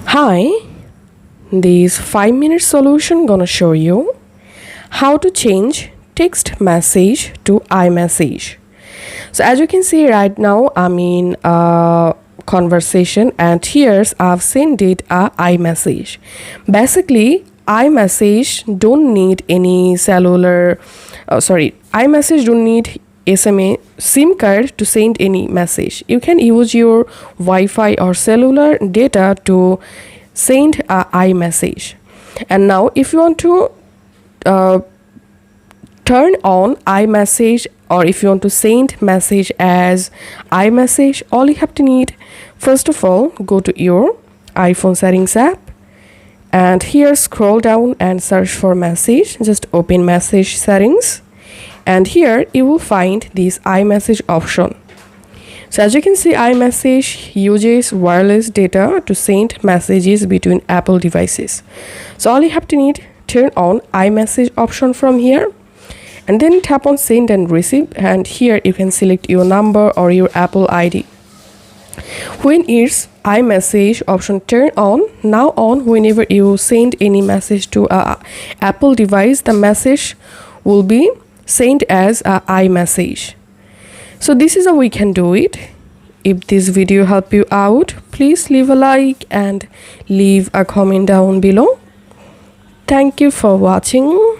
Hi, this 5-minute solution gonna show you how to change text message to iMessage. So as you can see right now, I'm in a conversation and here's I've sent it a iMessage. Basically, iMessage don't need any iMessage don't need SMA SIM card to send any message. You can use your Wi-Fi or cellular data to send a iMessage. And now if you want to turn on iMessage, or if you want to send message as iMessage, all you have to need, first of all, go to your iPhone settings app and here scroll down and search for message. Just open message settings and here you will find this iMessage option. So as you can see, iMessage uses wireless data to send messages between Apple devices. So all you have to need, turn on iMessage option from here and then tap on send and receive, and here you can select your number or your Apple ID. When it's iMessage option turn on, now on, whenever you send any message to a Apple device, the message will be sent as a iMessage. So this is how we can do it. If this video helped you out, please leave a like and leave a comment down below. Thank you for watching.